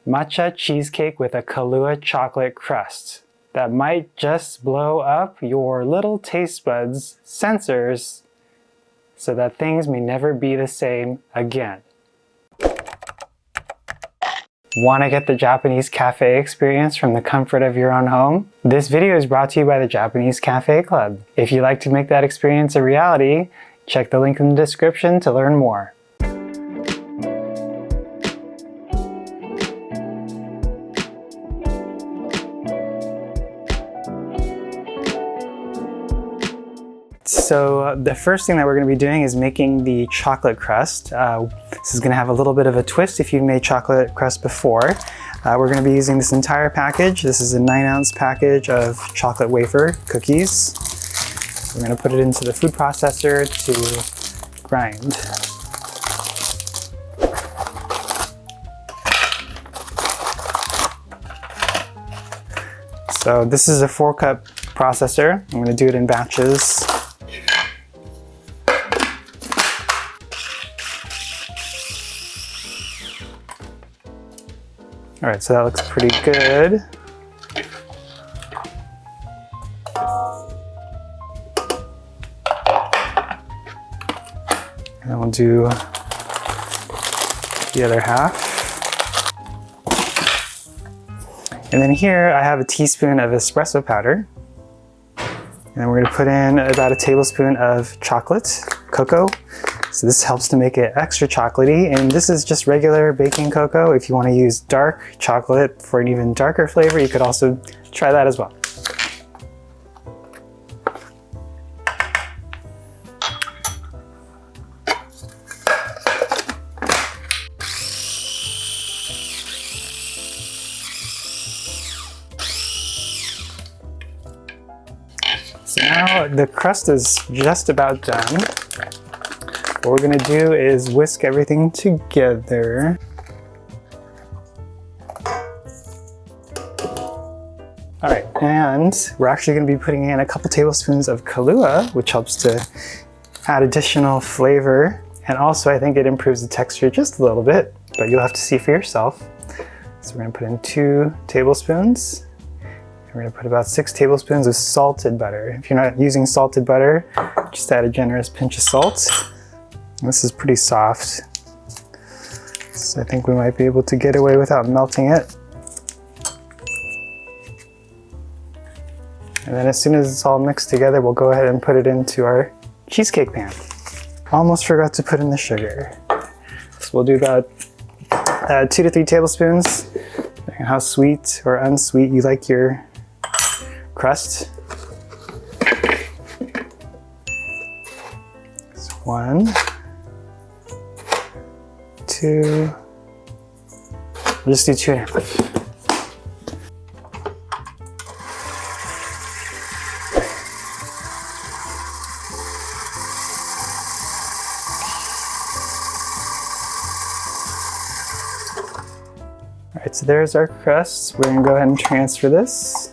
Matcha cheesecake with a Kahlua chocolate crust that might just blow up your little taste buds sensors so that things may never be the same again. Want to get the Japanese cafe experience from the comfort of your own home? This video is brought to you by the Japanese Cafe Club. If you'd like to make that experience a reality, check the link in the description to learn more. So the first thing that we're going to be doing is making the chocolate crust. This is going to have a little bit of a twist if you've made chocolate crust before. We're going to be using this entire package. This is a 9-ounce package of chocolate wafer cookies. We're going to put it into the food processor to grind. So this is a 4-cup processor. I'm going to do it in batches. All right, so that looks pretty good. And then we'll do the other half. And then here I have a teaspoon of espresso powder. And then we're gonna put in about a tablespoon of chocolate, cocoa. So this helps to make it extra chocolatey, and this is just regular baking cocoa. If you want to use dark chocolate for an even darker flavor, you could also try that as well. So now the crust is just about done. What we're going to do is whisk everything together. All right, and we're actually going to be putting in a couple tablespoons of Kahlua, which helps to add additional flavor. And also I think it improves the texture just a little bit, but you'll have to see for yourself. So we're going to put in 2 tablespoons. And we're going to put about 6 tablespoons of salted butter. If you're not using salted butter, just add a generous pinch of salt. This is pretty soft, so I think we might be able to get away without melting it. And then as soon as it's all mixed together, we'll go ahead and put it into our cheesecake pan. Almost forgot to put in the sugar. So we'll do about 2 to 3 tablespoons, depending on how sweet or unsweet you like your crust. So 1, 2, we'll just do 2.5. All right, so there's our crust. We're gonna go ahead and transfer this.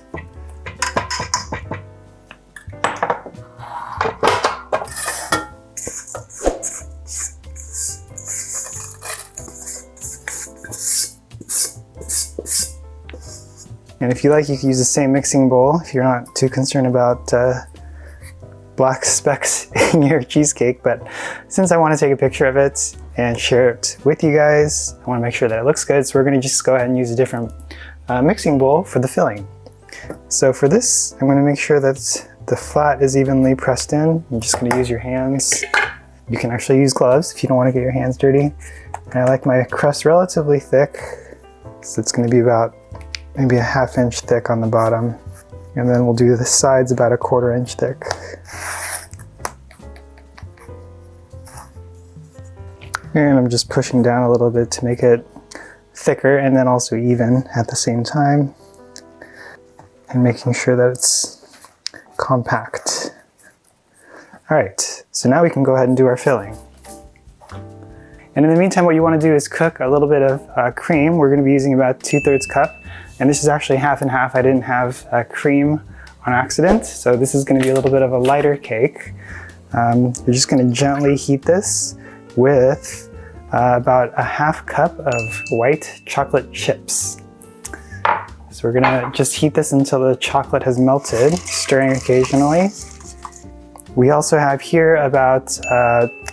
And if you like, you can use the same mixing bowl if you're not too concerned about black specks in your cheesecake. But since I want to take a picture of it and share it with you guys, I want to make sure that it looks good. So we're going to just go ahead and use a different mixing bowl for the filling. So for this, I'm going to make sure that the flat is evenly pressed in. I'm just going to use your hands. You can actually use gloves if you don't want to get your hands dirty. And I like my crust relatively thick, so it's going to be about maybe a 1/2 inch thick on the bottom. And then we'll do the sides about a 1/4 inch thick. And I'm just pushing down a little bit to make it thicker and then also even at the same time. And making sure that it's compact. All right, so now we can go ahead and do our filling. And in the meantime, what you want to do is cook a little bit of cream. We're going to be using about 2/3 cup. And this is actually 1/2 and 1/2. I didn't have cream on accident, so this is going to be a little bit of a lighter cake. You're just going to gently heat this with about a half cup of white chocolate chips. So we're gonna just heat this until the chocolate has melted, stirring occasionally. We also have here about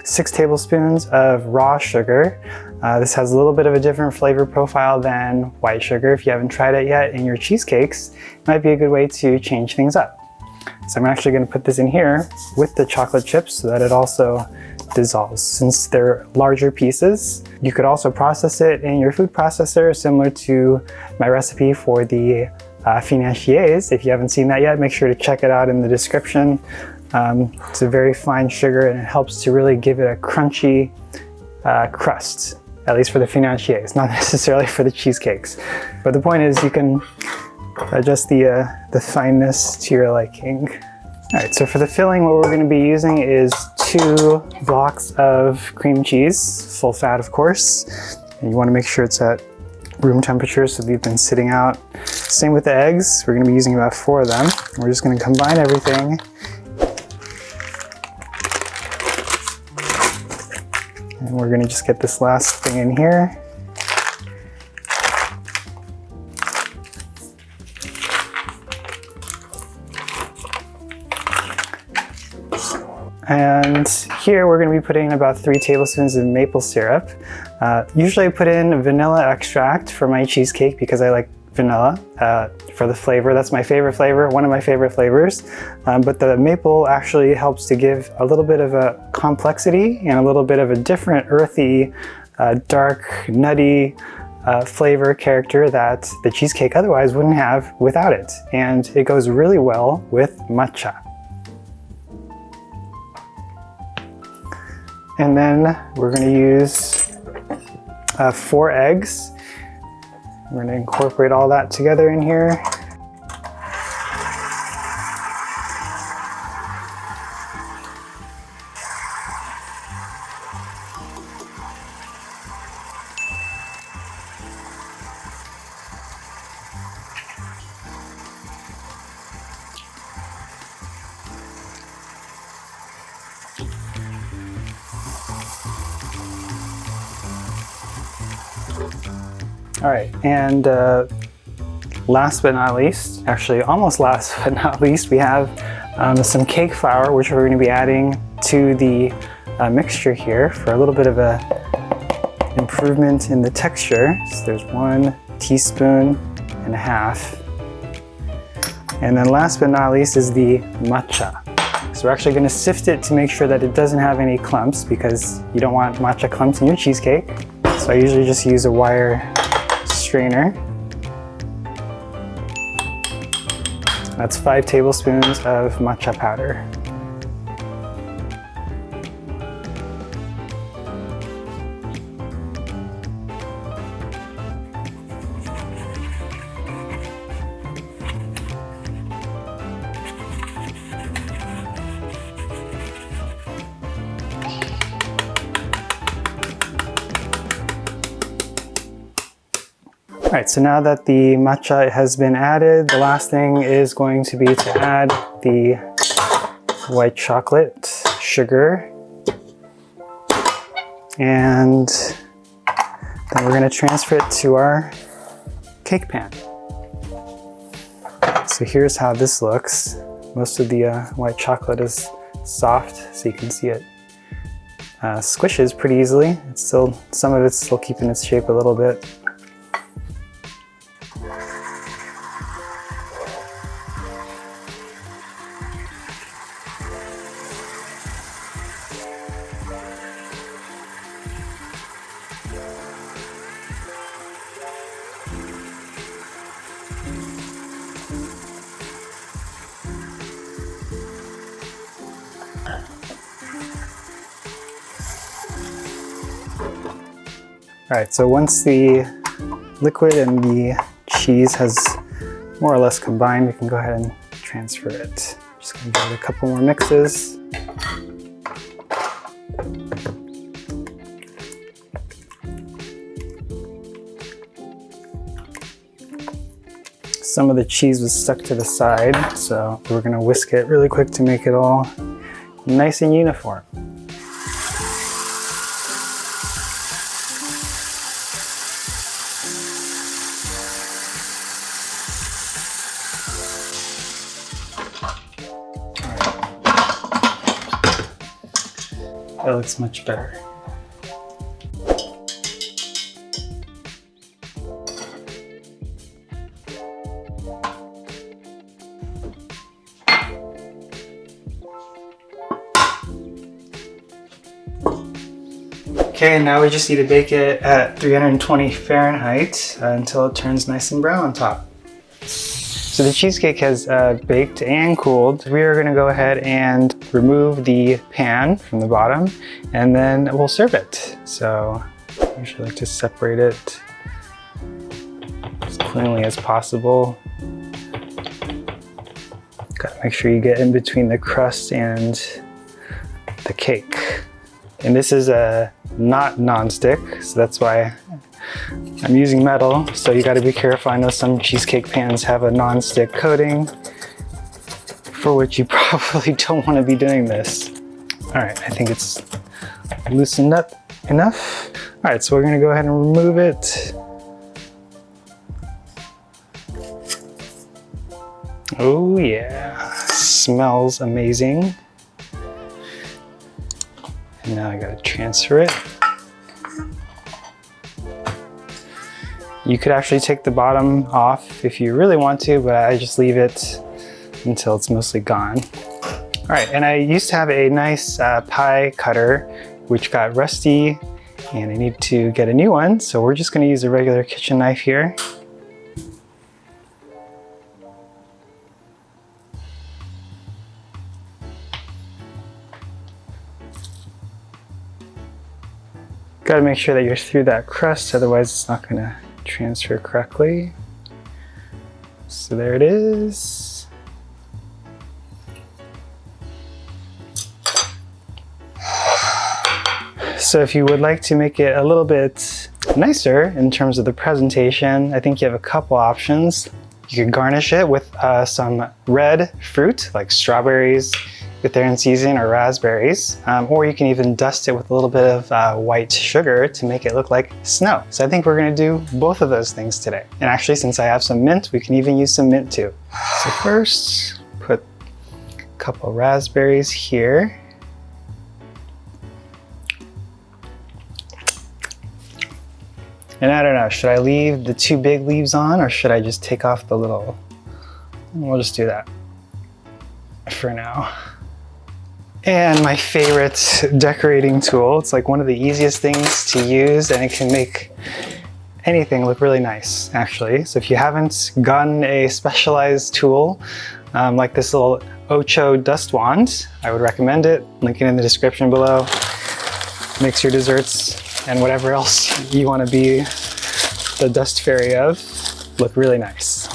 6 tablespoons of raw sugar. This has a little bit of a different flavor profile than white sugar. If you haven't tried it yet in your cheesecakes, it might be a good way to change things up. So I'm actually gonna put this in here with the chocolate chips so that it also dissolves. Since they're larger pieces, you could also process it in your food processor, similar to my recipe for the financiers. If you haven't seen that yet, make sure to check it out in the description. It's a very fine sugar and it helps to really give it a crunchy crust, at least for the financiers, not necessarily for the cheesecakes. But the point is you can adjust the fineness to your liking. All right, so for the filling, what we're going to be using is 2 blocks of cream cheese, full fat of course, and you want to make sure it's at room temperature so they've been sitting out. Same with the eggs, we're going to be using about 4 of them. We're just going to combine everything. And we're going to just get this last thing in here. And here we're going to be putting in about 3 tablespoons of maple syrup. Usually I put in vanilla extract for my cheesecake because I like vanilla for the flavor. That's my favorite flavor, one of my favorite flavors. But the maple actually helps to give a little bit of a complexity and a little bit of a different earthy, dark, nutty flavor character that the cheesecake otherwise wouldn't have without it. And it goes really well with matcha. And then we're going to use 4 eggs. We're going to incorporate all that together in here. All right, and last but not least, actually almost last but not least, we have some cake flour, which we're going to be adding to the mixture here for a little bit of a improvement in the texture. So there's 1 teaspoon and a half. And then last but not least is the matcha. So we're actually going to sift it to make sure that it doesn't have any clumps because you don't want matcha clumps in your cheesecake. So I usually just use a wire strainer. That's 5 tablespoons of matcha powder. All right, so now that the matcha has been added, the last thing is going to be to add the white chocolate, sugar, and then we're going to transfer it to our cake pan. So here's how this looks. Most of the white chocolate is soft, so you can see it squishes pretty easily. It's still, some of it's still keeping its shape a little bit. All right, so once the liquid and the cheese has more or less combined, we can go ahead and transfer it. Just gonna give it a couple more mixes. Some of the cheese was stuck to the side, so we're gonna whisk it really quick to make it all nice and uniform. That looks much better. Okay, now we just need to bake it at 320 Fahrenheit until it turns nice and brown on top. So the cheesecake has baked and cooled. We are gonna go ahead and remove the pan from the bottom and then we'll serve it. So I usually like to separate it as cleanly as possible. Gotta make sure you get in between the crust and the cake. And this is not non-stick, so that's why I'm using metal. So you gotta be careful. I know some cheesecake pans have a non-stick coating, for which you probably don't wanna be doing this. All right, I think it's loosened up enough. All right, so we're gonna go ahead and remove it. Oh yeah, smells amazing. And now I gotta transfer it. You could actually take the bottom off if you really want to, but I just leave it until it's mostly gone. All right, and I used to have a nice pie cutter, which got rusty, and I need to get a new one. So we're just gonna use a regular kitchen knife here. Gotta make sure that you're through that crust, otherwise it's not gonna transfer correctly. So there it is. So if you would like to make it a little bit nicer in terms of the presentation, I think you have a couple options. You could garnish it with some red fruit like strawberries, if they're in season, or raspberries, or you can even dust it with a little bit of white sugar to make it look like snow. So I think we're gonna do both of those things today. And actually, since I have some mint, we can even use some mint too. So first, put a couple raspberries here. And I don't know, should I leave the two big leaves on or should I just take off the little? We'll just do that for now. And my favorite decorating tool. It's like one of the easiest things to use and it can make anything look really nice, actually. So if you haven't gotten a specialized tool like this little Ocho dust wand, I would recommend it. Link it in the description below. Makes your desserts and whatever else you want to be the dust fairy of look really nice.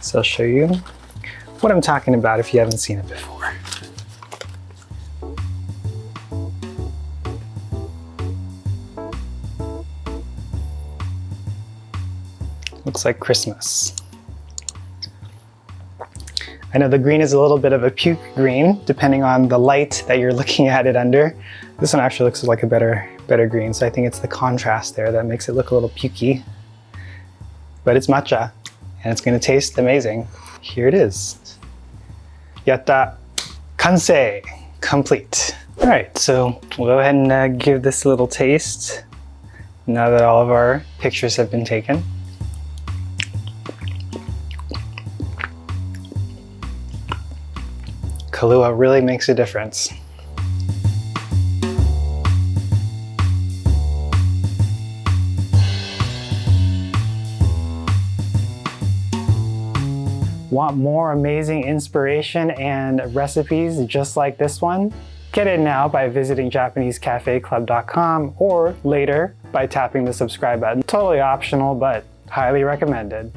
So I'll show you what I'm talking about if you haven't seen it before. Looks like Christmas. I know the green is a little bit of a puke green, depending on the light that you're looking at it under. This one actually looks like a better green, so I think it's the contrast there that makes it look a little pukey. But it's matcha, and it's gonna taste amazing. Here it is. Yatta kansei, complete. All right, so we'll go ahead and give this a little taste now that all of our pictures have been taken. Kahlua really makes a difference. Want more amazing inspiration and recipes just like this one? Get it now by visiting JapaneseCafeClub.com or later by tapping the subscribe button. Totally optional, but highly recommended.